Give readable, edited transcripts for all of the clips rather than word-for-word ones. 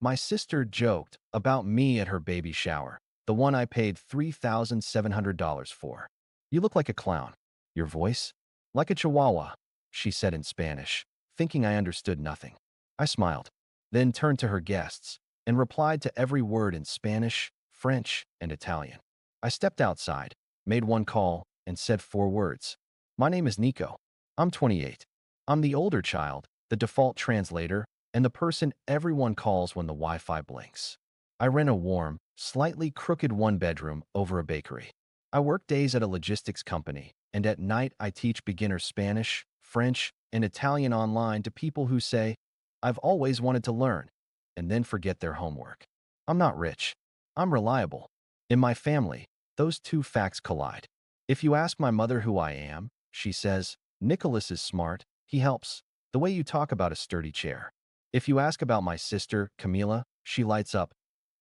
My sister joked about me at her baby shower, the one I paid $3,700 for. You look like a clown. Your voice? Like a chihuahua, she said in Spanish, thinking I understood nothing. I smiled, then turned to her guests and replied to every word in Spanish, French, and Italian. I stepped outside, made one call, and said four words. My name is Nico. I'm 28. I'm the older child, the default translator, and the person everyone calls when the Wi-Fi blinks. I rent a warm, slightly crooked one-bedroom over a bakery. I work days at a logistics company, and at night I teach beginner Spanish, French, and Italian online to people who say, I've always wanted to learn, and then forget their homework. I'm not rich. I'm reliable. In my family, those two facts collide. If you ask my mother who I am, she says, Nicholas is smart, he helps, the way you talk about a sturdy chair. If you ask about my sister, Camila, she lights up.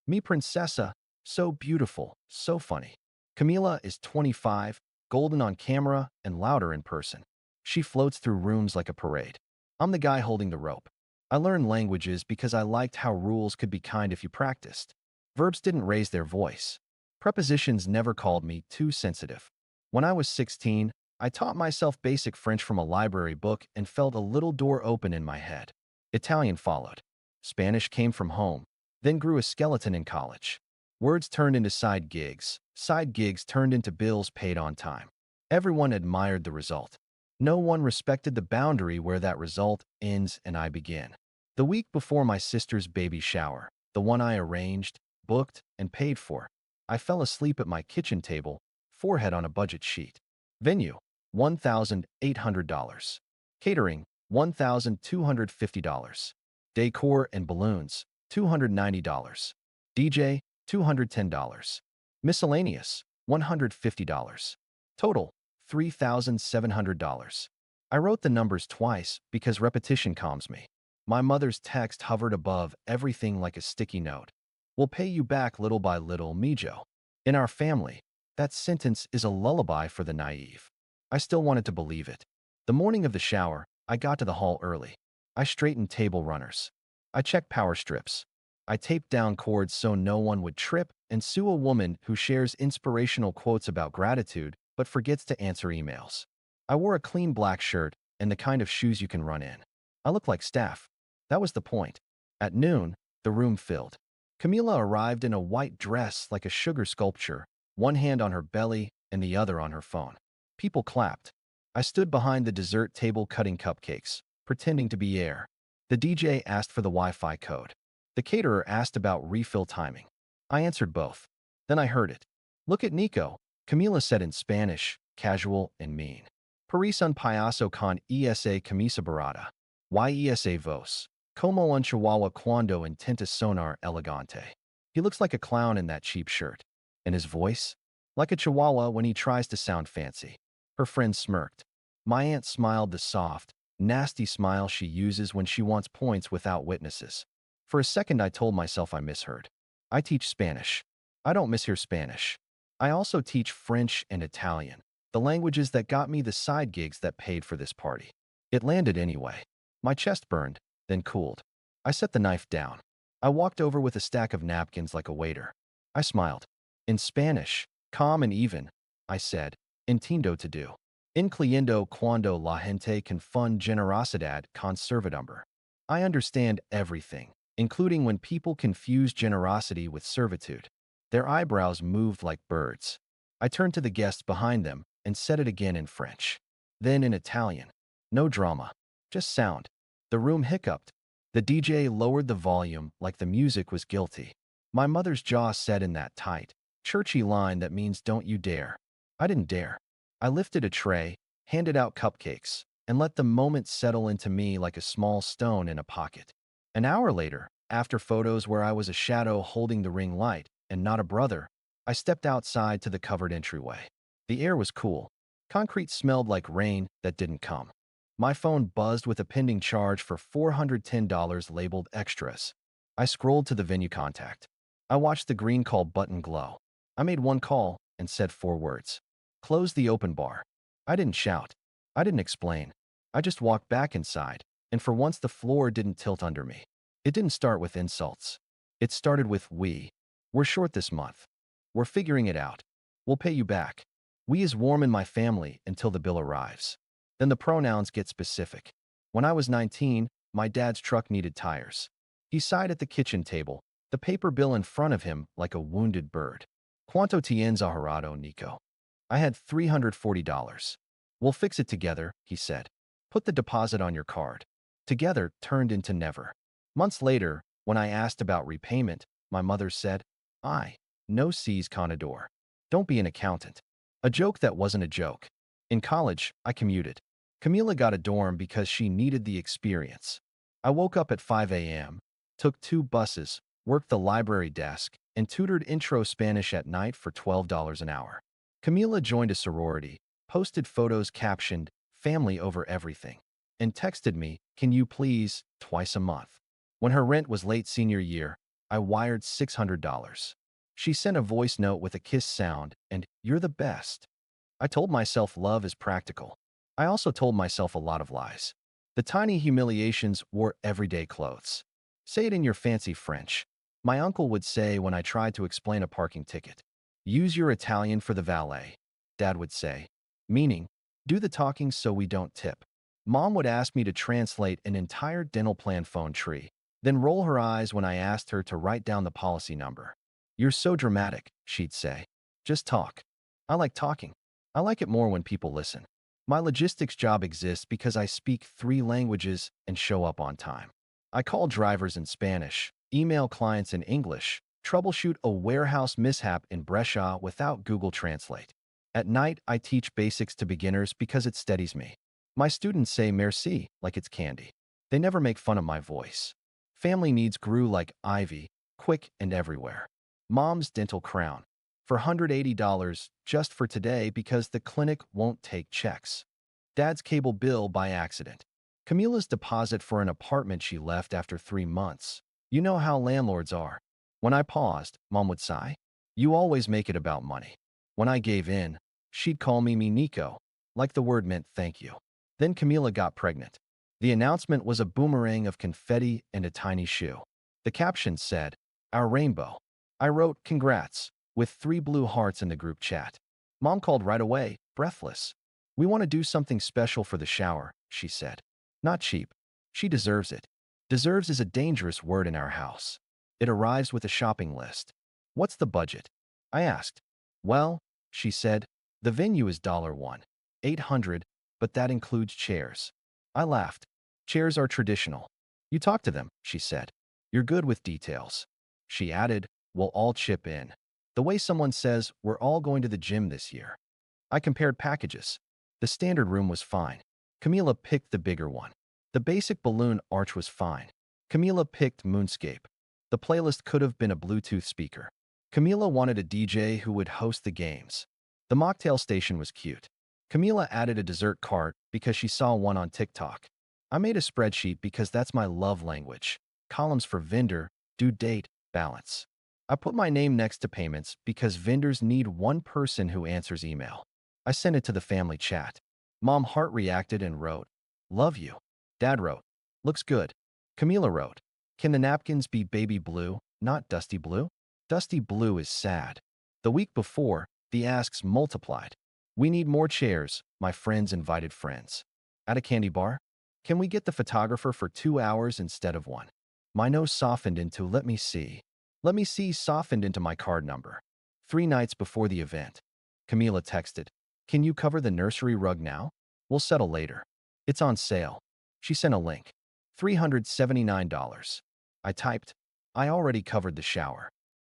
Mi princesa, so beautiful, so funny. Camila is 25, golden on camera and louder in person. She floats through rooms like a parade. I'm the guy holding the rope. I learned languages because I liked how rules could be kind if you practiced. Verbs didn't raise their voice. Prepositions never called me too sensitive. When I was 16, I taught myself basic French from a library book and felt a little door open in my head. Italian followed. Spanish came from home, then grew a skeleton in college. Words turned into side gigs turned into bills paid on time. Everyone admired the result. No one respected the boundary where that result ends and I begin. The week before my sister's baby shower, the one I arranged, booked, and paid for, I fell asleep at my kitchen table, forehead on a budget sheet. Venue, $1,800. Catering, $1,250. Decor and balloons, $290. DJ, $210. Miscellaneous, $150. Total, $3,700. I wrote the numbers twice because repetition calms me. My mother's text hovered above everything like a sticky note. We'll pay you back little by little, Mijo. In our family, that sentence is a lullaby for the naive. I still wanted to believe it. The morning of the shower, I got to the hall early. I straightened table runners. I checked power strips. I taped down cords so no one would trip and sue a woman who shares inspirational quotes about gratitude but forgets to answer emails. I wore a clean black shirt and the kind of shoes you can run in. I looked like staff. That was the point. At noon, the room filled. Camila arrived in a white dress like a sugar sculpture, one hand on her belly and the other on her phone. People clapped. I stood behind the dessert table cutting cupcakes, pretending to be air. The DJ asked for the Wi-Fi code. The caterer asked about refill timing. I answered both. Then I heard it. Look at Nico, Camila said in Spanish, casual and mean. Parece un payaso con esa camisa barata. Yesa vos. Como un chihuahua cuando intenta sonar elegante. He looks like a clown in that cheap shirt. And his voice? Like a chihuahua when he tries to sound fancy. Her friend smirked. My aunt smiled the soft, nasty smile she uses when she wants points without witnesses. For a second I told myself I misheard. I teach Spanish. I don't mishear Spanish. I also teach French and Italian, the languages that got me the side gigs that paid for this party. It landed anyway. My chest burned, then cooled. I set the knife down. I walked over with a stack of napkins like a waiter. I smiled. In Spanish, calm and even, I said, entiendo to do. Incluyendo cuando la gente confunde generosidad con servidumbre. I understand everything, including when people confuse generosity with servitude. Their eyebrows moved like birds. I turned to the guests behind them and said it again in French. Then in Italian. No drama, just sound. The room hiccuped. The DJ lowered the volume like the music was guilty. My mother's jaw set in that tight, churchy line that means don't you dare. I didn't dare. I lifted a tray, handed out cupcakes, and let the moment settle into me like a small stone in a pocket. An hour later, after photos where I was a shadow holding the ring light and not a brother, I stepped outside to the covered entryway. The air was cool. Concrete smelled like rain that didn't come. My phone buzzed with a pending charge for $410 labeled extras. I scrolled to the venue contact. I watched the green call button glow. I made one call and said four words. Close the open bar. I didn't shout. I didn't explain. I just walked back inside, and for once the floor didn't tilt under me. It didn't start with insults. It started with we. We're short this month. We're figuring it out. We'll pay you back. We is warm in my family until the bill arrives. Then the pronouns get specific. When I was 19, my dad's truck needed tires. He sighed at the kitchen table, the paper bill in front of him like a wounded bird. Cuánto tienes ahorrado, Nico? I had $340. We'll fix it together, he said. Put the deposit on your card. Together turned into never. Months later, when I asked about repayment, my mother said, I, no sees conador. Don't be an accountant. A joke that wasn't a joke. In college, I commuted. Camila got a dorm because she needed the experience. I woke up at 5 a.m., took 2 buses, worked the library desk, and tutored intro Spanish at night for $12 an hour. Camila joined a sorority, posted photos captioned, family over everything, and texted me, can you please, twice a month. When her rent was late senior year, I wired $600. She sent a voice note with a kiss sound and, you're the best. I told myself love is practical. I also told myself a lot of lies. The tiny humiliations wore everyday clothes. Say it in your fancy French. My uncle would say when I tried to explain a parking ticket. Use your Italian for the valet. Dad would say, meaning, do the talking so we don't tip. Mom would ask me to translate an entire dental plan phone tree, then roll her eyes when I asked her to write down the policy number. You're so dramatic, she'd say. Just talk. I like talking. I like it more when people listen. My logistics job exists because I speak 3 languages and show up on time. I call drivers in Spanish, email clients in English, troubleshoot a warehouse mishap in Brescia without Google Translate. At night, I teach basics to beginners because it steadies me. My students say merci like it's candy. They never make fun of my voice. Family needs grew like ivy, quick and everywhere. Mom's dental crown. For $180 just for today because the clinic won't take checks. Dad's cable bill by accident. Camila's deposit for an apartment she left after 3 months. You know how landlords are. When I paused, Mom would sigh. You always make it about money. When I gave in, she'd call me Nico, like the word meant thank you. Then Camila got pregnant. The announcement was a boomerang of confetti and a tiny shoe. The caption said, our rainbow. I wrote, congrats, with 3 blue hearts in the group chat. Mom called right away, breathless. We want to do something special for the shower, she said. Not cheap. She deserves it. Deserves is a dangerous word in our house. It arrives with a shopping list. What's the budget? I asked. Well, she said, the venue is $1, $800, but that includes chairs. I laughed. Chairs are traditional. You talk to them, she said. You're good with details. She added, we'll all chip in. The way someone says, we're all going to the gym this year. I compared packages. The standard room was fine. Camila picked the bigger one. The basic balloon arch was fine. Camila picked Moonscape. The playlist could have been a Bluetooth speaker. Camila wanted a DJ who would host the games. The mocktail station was cute. Camila added a dessert cart because she saw one on TikTok. I made a spreadsheet because that's my love language. Columns for vendor, due date, balance. I put my name next to payments because vendors need one person who answers email. I sent it to the family chat. Mom heart reacted and wrote, love you. Dad wrote, looks good. Camila wrote, can the napkins be baby blue, not dusty blue? Dusty blue is sad. The week before, the asks multiplied. We need more chairs, my friends invited friends. At a candy bar? Can we get the photographer for 2 hours instead of 1? My nose softened into let me see. Let me see softened into my card number. 3 nights before the event. Camila texted, can you cover the nursery rug now? We'll settle later. It's on sale. She sent a link. $379. I typed, I already covered the shower.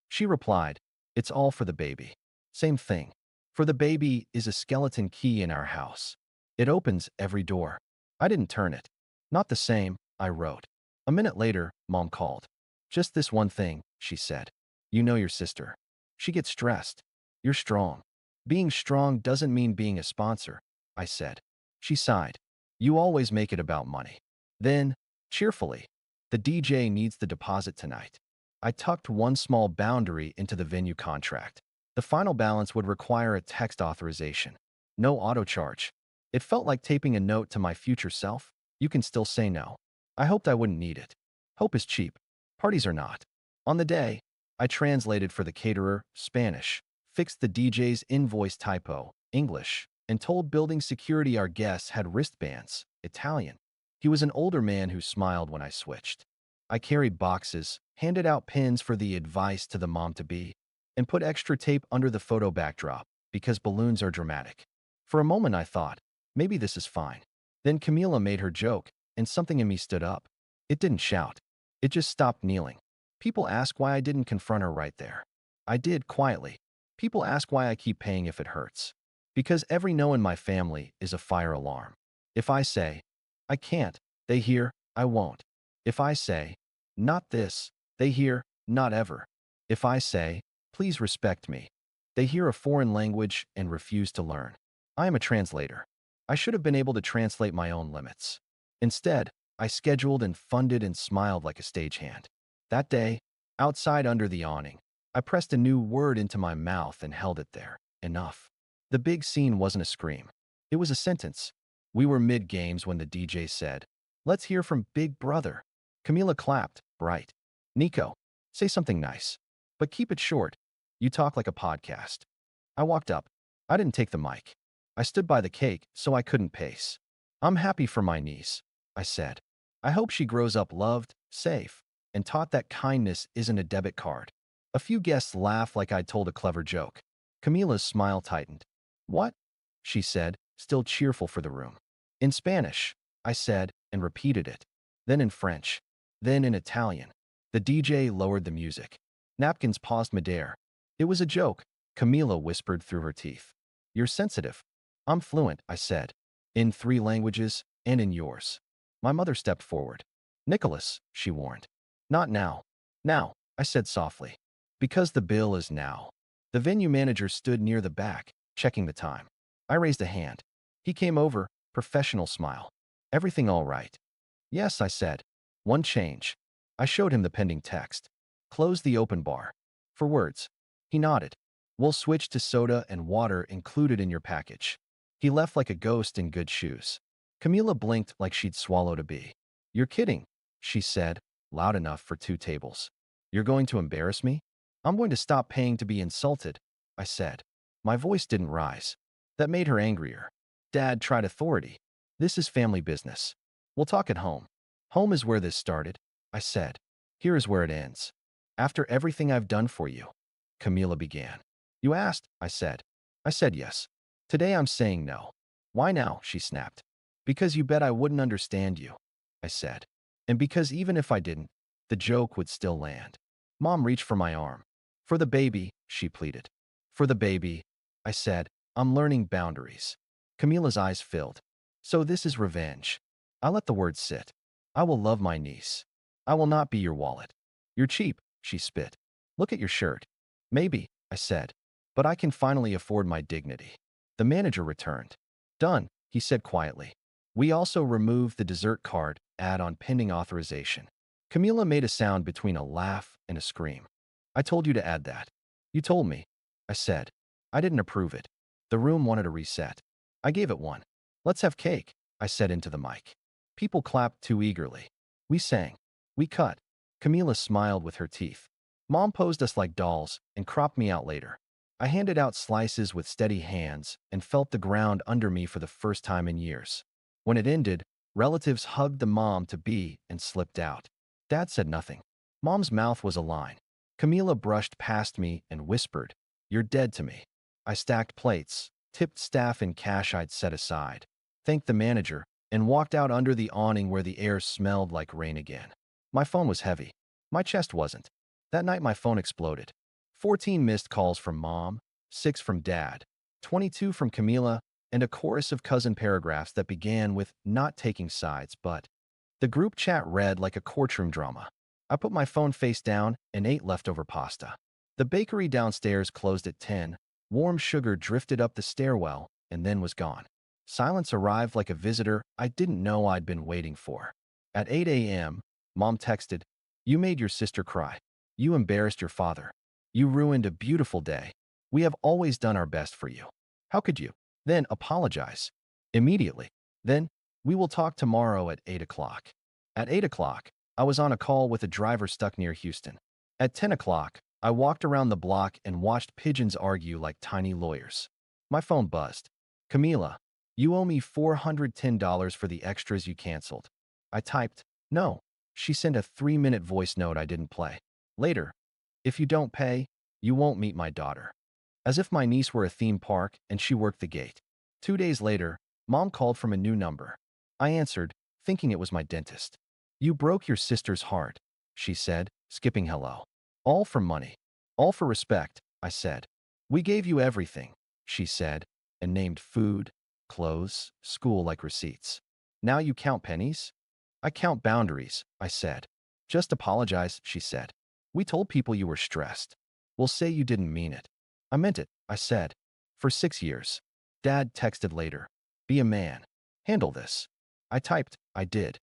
She replied, it's all for the baby. Same thing. For the baby is a skeleton key in our house. It opens every door. I didn't turn it. Not the same, I wrote. A minute later, Mom called. Just this one thing, she said. You know your sister. She gets stressed. You're strong. Being strong doesn't mean being a sponsor, I said. She sighed. You always make it about money. Then, cheerfully, the DJ needs the deposit tonight. I tucked one small boundary into the venue contract. The final balance would require a text authorization. No auto charge. It felt like taping a note to my future self. You can still say no. I hoped I wouldn't need it. Hope is cheap. Parties are not. On the day, I translated for the caterer, Spanish, fixed the DJ's invoice typo, English, and told building security our guests had wristbands, Italian. He was an older man who smiled when I switched. I carried boxes, handed out pins for the advice to the mom-to-be, and put extra tape under the photo backdrop because balloons are dramatic. For a moment I thought, maybe this is fine. Then Camila made her joke, and something in me stood up. It didn't shout. It just stopped kneeling. People ask why I didn't confront her right there. I did, quietly. People ask why I keep paying if it hurts. Because every no in my family is a fire alarm. If I say, I can't, they hear, I won't. If I say, not this, they hear, not ever. If I say, please respect me, they hear a foreign language and refuse to learn. I am a translator. I should have been able to translate my own limits. Instead, I scheduled and funded and smiled like a stagehand. That day, outside under the awning, I pressed a new word into my mouth and held it there. Enough. The big scene wasn't a scream. It was a sentence. We were mid-games when the DJ said, let's hear from Big Brother. Camila clapped, bright. Nico, say something nice. But keep it short. You talk like a podcast. I walked up. I didn't take the mic. I stood by the cake so I couldn't pace. I'm happy for my niece, I said. I hope she grows up loved, safe, and taught that kindness isn't a debit card. A few guests laughed like I'd told a clever joke. Camila's smile tightened. What? She said, still cheerful for the room. In Spanish, I said, and repeated it. Then in French. Then in Italian. The DJ lowered the music. Napkins paused midair. It was a joke, Camila whispered through her teeth. You're sensitive. I'm fluent, I said. In 3 languages, and in yours. My mother stepped forward. Nicholas, she warned. Not now. Now, I said softly. Because the bill is now. The venue manager stood near the back, checking the time. I raised a hand. He came over, professional smile. Everything all right? Yes, I said. One change. I showed him the pending text. Close the open bar. For words. He nodded. We'll switch to soda and water included in your package. He left like a ghost in good shoes. Camila blinked like she'd swallowed a bee. You're kidding, she said, loud enough for 2 tables. You're going to embarrass me? I'm going to stop paying to be insulted, I said. My voice didn't rise. That made her angrier. Dad tried authority. This is family business. We'll talk at home. Home is where this started, I said. Here is where it ends. After everything I've done for you. Camila began. You asked, I said. I said yes. Today I'm saying no. Why now, she snapped. Because you bet I wouldn't understand you, I said. And because even if I didn't, the joke would still land. Mom reached for my arm. For the baby, she pleaded. For the baby, I said. I'm learning boundaries. Camila's eyes filled. So this is revenge. I let the words sit. I will love my niece. I will not be your wallet. You're cheap, she spit. Look at your shirt. Maybe, I said. But I can finally afford my dignity. The manager returned. Done, he said quietly. We also removed the dessert card ad on pending authorization. Camila made a sound between a laugh and a scream. I told you to add that. You told me, I said. I didn't approve it. The room wanted a reset. I gave it one. Let's have cake, I said into the mic. People clapped too eagerly. We sang. We cut. Camila smiled with her teeth. Mom posed us like dolls and cropped me out later. I handed out slices with steady hands and felt the ground under me for the first time in years. When it ended, relatives hugged the mom-to-be and slipped out. Dad said nothing. Mom's mouth was a line. Camila brushed past me and whispered, You're dead to me. I stacked plates, tipped staff in cash I'd set aside, thanked the manager, and walked out under the awning where the air smelled like rain again. My phone was heavy. My chest wasn't. That night my phone exploded. 14 missed calls from Mom, 6 from Dad, 22 from Camila, and a chorus of cousin paragraphs that began with not taking sides, but. The group chat read like a courtroom drama. I put my phone face down and ate leftover pasta. The bakery downstairs closed at 10. Warm sugar drifted up the stairwell and then was gone. Silence arrived like a visitor I didn't know I'd been waiting for. At 8 a.m., Mom texted, You made your sister cry. You embarrassed your father. You ruined a beautiful day. We have always done our best for you. How could you? Then apologize. Immediately. Then, we will talk tomorrow at 8 o'clock. At 8 o'clock, I was on a call with a driver stuck near Houston. At 10 o'clock, I walked around the block and watched pigeons argue like tiny lawyers. My phone buzzed. Camila, you owe me $410 for the extras you canceled. I typed, no. She sent a 3-minute voice note I didn't play. Later, if you don't pay, you won't meet my daughter. As if my niece were a theme park and she worked the gate. 2 days later, Mom called from a new number. I answered, thinking it was my dentist. You broke your sister's heart, she said, skipping hello. All for money. All for respect, I said. We gave you everything, she said, and named food, clothes, school like receipts. Now you count pennies? I count boundaries, I said. Just apologize, she said. We told people you were stressed. We'll say you didn't mean it. I meant it, I said. For 6 years. Dad texted later. Be a man. Handle this. I typed, I did.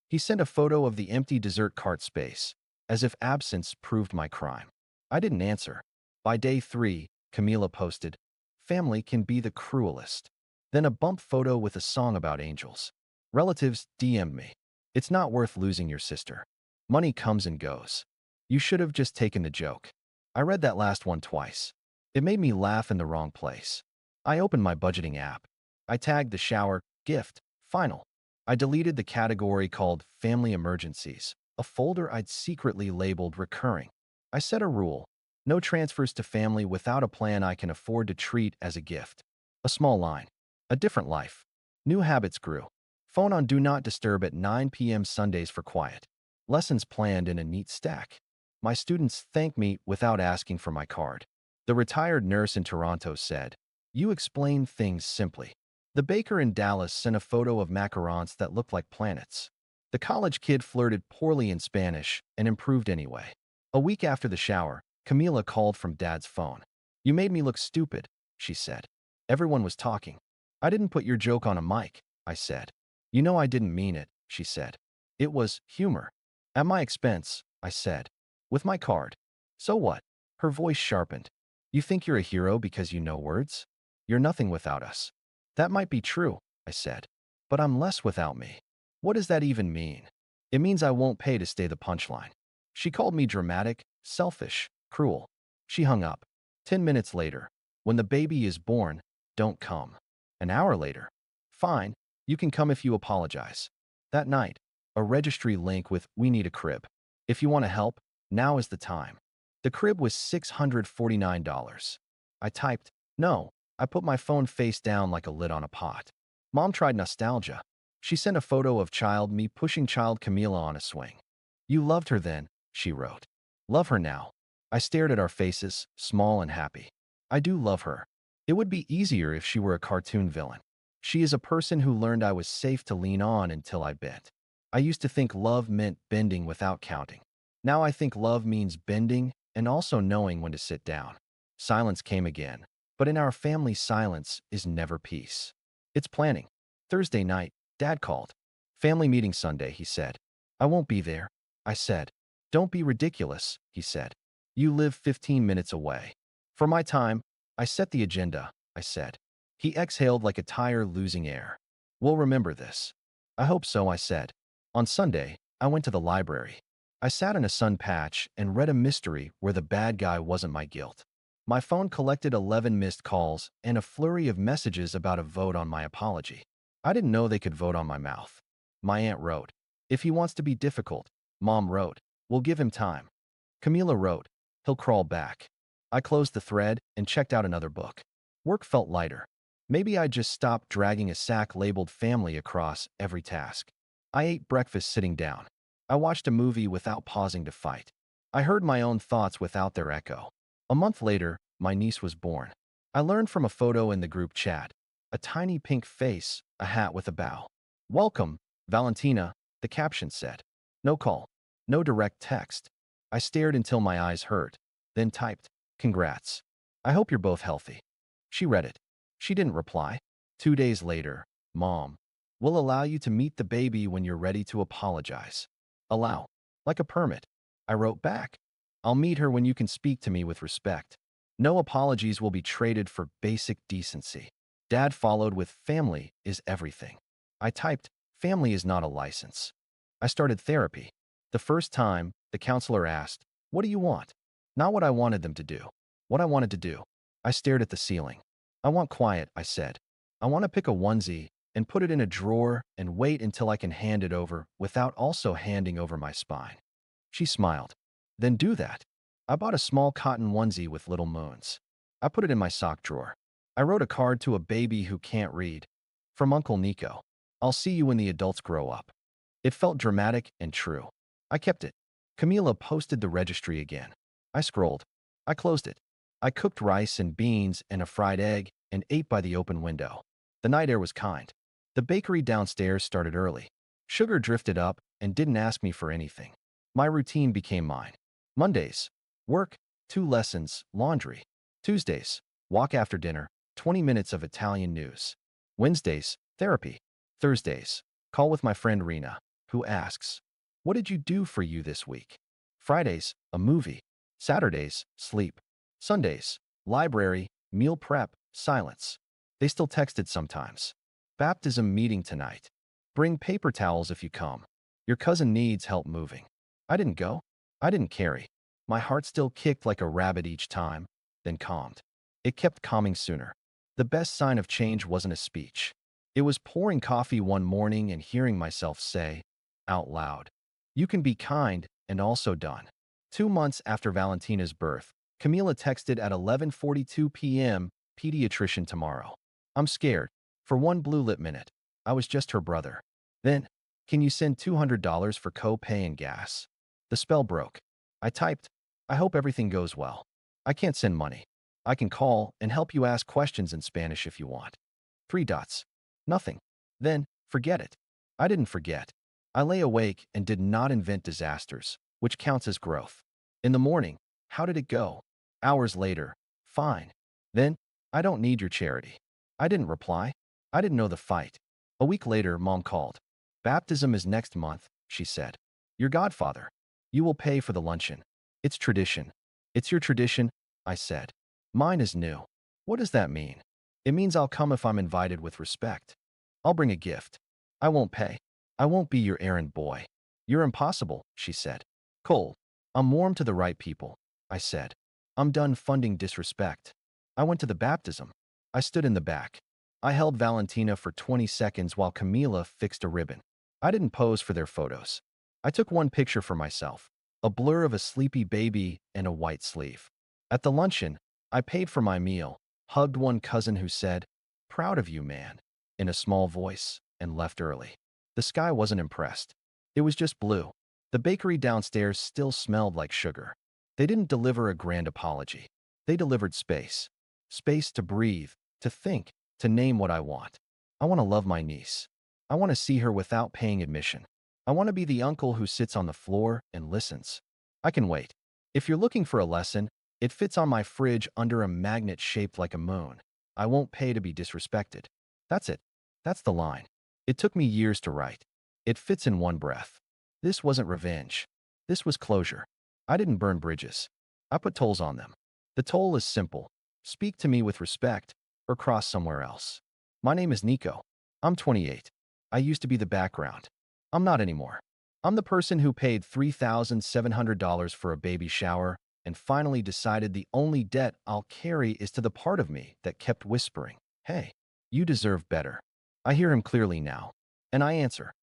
He sent a photo of the empty dessert cart space, as if absence proved my crime. I didn't answer. By day 3, Camila posted, family can be the cruelest. Then a bump photo with a song about angels. Relatives DM'd me. It's not worth losing your sister. Money comes and goes. You should have just taken the joke. I read that last one twice. It made me laugh in the wrong place. I opened my budgeting app. I tagged the shower, gift, final. I deleted the category called Family Emergencies, a folder I'd secretly labeled recurring. I set a rule. No transfers to family without a plan I can afford to treat as a gift. A small line. A different life. New habits grew. Phone on Do Not Disturb at 9 p.m. Sundays for quiet. Lessons planned in a neat stack. My students thank me without asking for my card. The retired nurse in Toronto said, you explain things simply. The baker in Dallas sent a photo of macarons that looked like planets. The college kid flirted poorly in Spanish and improved anyway. A week after the shower, Camila called from Dad's phone. You made me look stupid, she said. Everyone was talking. I didn't put your joke on a mic, I said. You know I didn't mean it, she said. It was humor. At my expense, I said. With my card. So what? Her voice sharpened. You think you're a hero because you know words? You're nothing without us. That might be true, I said. But I'm less without me. What does that even mean? It means I won't pay to stay the punchline. She called me dramatic, selfish, cruel. She hung up. 10 minutes later. When the baby is born, don't come. An hour later. Fine, you can come if you apologize. That night, a registry link with We Need a Crib. If you want to help, now is the time. The crib was $649. I typed, no. I put my phone face down like a lid on a pot. Mom tried nostalgia. She sent a photo of child me pushing child Camila on a swing. You loved her then, she wrote. Love her now. I stared at our faces, small and happy. I do love her. It would be easier if she were a cartoon villain. She is a person who learned I was safe to lean on until I bent. I used to think love meant bending without counting. Now I think love means bending and also knowing when to sit down. Silence came again. But in our family, silence is never peace. It's planning. Thursday night, Dad called. Family meeting Sunday, he said. I won't be there, I said. Don't be ridiculous, he said. You live 15 minutes away. For my time, I set the agenda, I said. He exhaled like a tire losing air. We'll remember this. I hope so, I said. On Sunday, I went to the library. I sat in a sun patch and read a mystery where the bad guy wasn't my guilt. My phone collected 11 missed calls and a flurry of messages about a vote on my apology. I didn't know they could vote on my mouth. My aunt wrote, if he wants to be difficult. Mom wrote, we'll give him time. Camila wrote, he'll crawl back. I closed the thread and checked out another book. Work felt lighter. Maybe I just stopped dragging a sack labeled family across every task. I ate breakfast sitting down. I watched a movie without pausing to fight. I heard my own thoughts without their echo. A month later, my niece was born. I learned from a photo in the group chat. A tiny pink face, a hat with a bow. Welcome, Valentina, the caption said. No call. No direct text. I stared until my eyes hurt, then typed, congrats. I hope you're both healthy. She read it. She didn't reply. 2 days later, Mom, we'll allow you to meet the baby when you're ready to apologize. Allow. Like a permit. I wrote back. I'll meet her when you can speak to me with respect. No apologies will be traded for basic decency. Dad followed with family is everything. I typed, family is not a license. I started therapy. The first time, the counselor asked, What do you want? Not what I wanted them to do. What I wanted to do. I stared at the ceiling. I want quiet, I said. I want to pick a onesie and put it in a drawer and wait until I can hand it over without also handing over my spine. She smiled. Then do that. I bought a small cotton onesie with little moons. I put it in my sock drawer. I wrote a card to a baby who can't read. From Uncle Nico. I'll see you when the adults grow up. It felt dramatic and true. I kept it. Camila posted the registry again. I scrolled. I closed it. I cooked rice and beans and a fried egg and ate by the open window. The night air was kind. The bakery downstairs started early. Sugar drifted up and didn't ask me for anything. My routine became mine. Mondays, work, 2 lessons, laundry. Tuesdays, walk after dinner, 20 minutes of Italian news. Wednesdays, therapy. Thursdays, call with my friend Rena, who asks, "What did you do for you this week?" Fridays, a movie. Saturdays, sleep. Sundays, library, meal prep, silence. They still texted sometimes. Baptism meeting tonight. Bring paper towels if you come. Your cousin needs help moving. I didn't go. I didn't carry. My heart still kicked like a rabbit each time, then calmed. It kept calming sooner. The best sign of change wasn't a speech. It was pouring coffee one morning and hearing myself say, out loud, "You can be kind and also done." 2 months after Valentina's birth, Camila texted at 11:42 p.m., "Pediatrician tomorrow." I'm scared. For one blue-lit minute, I was just her brother. Then, "Can you send $200 for co-pay and gas?" The spell broke. I typed, "I hope everything goes well. I can't send money. I can call and help you ask questions in Spanish if you want." 3 dots. Nothing. Then, forget it. I didn't forget. I lay awake and did not invent disasters, which counts as growth. In the morning, how did it go? Hours later, fine. Then, I don't need your charity. I didn't reply. I didn't know the fight. A week later, Mom called. Baptism is next month, she said. Your godfather. You will pay for the luncheon. It's tradition. It's your tradition, I said. Mine is new. What does that mean? It means I'll come if I'm invited with respect. I'll bring a gift. I won't pay. I won't be your errand boy. You're impossible, she said. Cold. I'm warm to the right people, I said. I'm done funding disrespect. I went to the baptism. I stood in the back. I held Valentina for 20 seconds while Camila fixed a ribbon. I didn't pose for their photos. I took one picture for myself, a blur of a sleepy baby and a white sleeve. At the luncheon, I paid for my meal, hugged one cousin who said, "Proud of you, man," in a small voice, and left early. The sky wasn't impressed. It was just blue. The bakery downstairs still smelled like sugar. They didn't deliver a grand apology. They delivered space. Space to breathe, to think, to name what I want. I want to love my niece. I want to see her without paying admission. I want to be the uncle who sits on the floor and listens. I can wait. If you're looking for a lesson, it fits on my fridge under a magnet shaped like a moon. I won't pay to be disrespected. That's it. That's the line. It took me years to write. It fits in one breath. This wasn't revenge. This was closure. I didn't burn bridges. I put tolls on them. The toll is simple. Speak to me with respect or cross somewhere else. My name is Nico. I'm 28. I used to be the background. I'm not anymore. I'm the person who paid $3,700 for a baby shower and finally decided the only debt I'll carry is to the part of me that kept whispering, "Hey, you deserve better." I hear him clearly now, and I answer,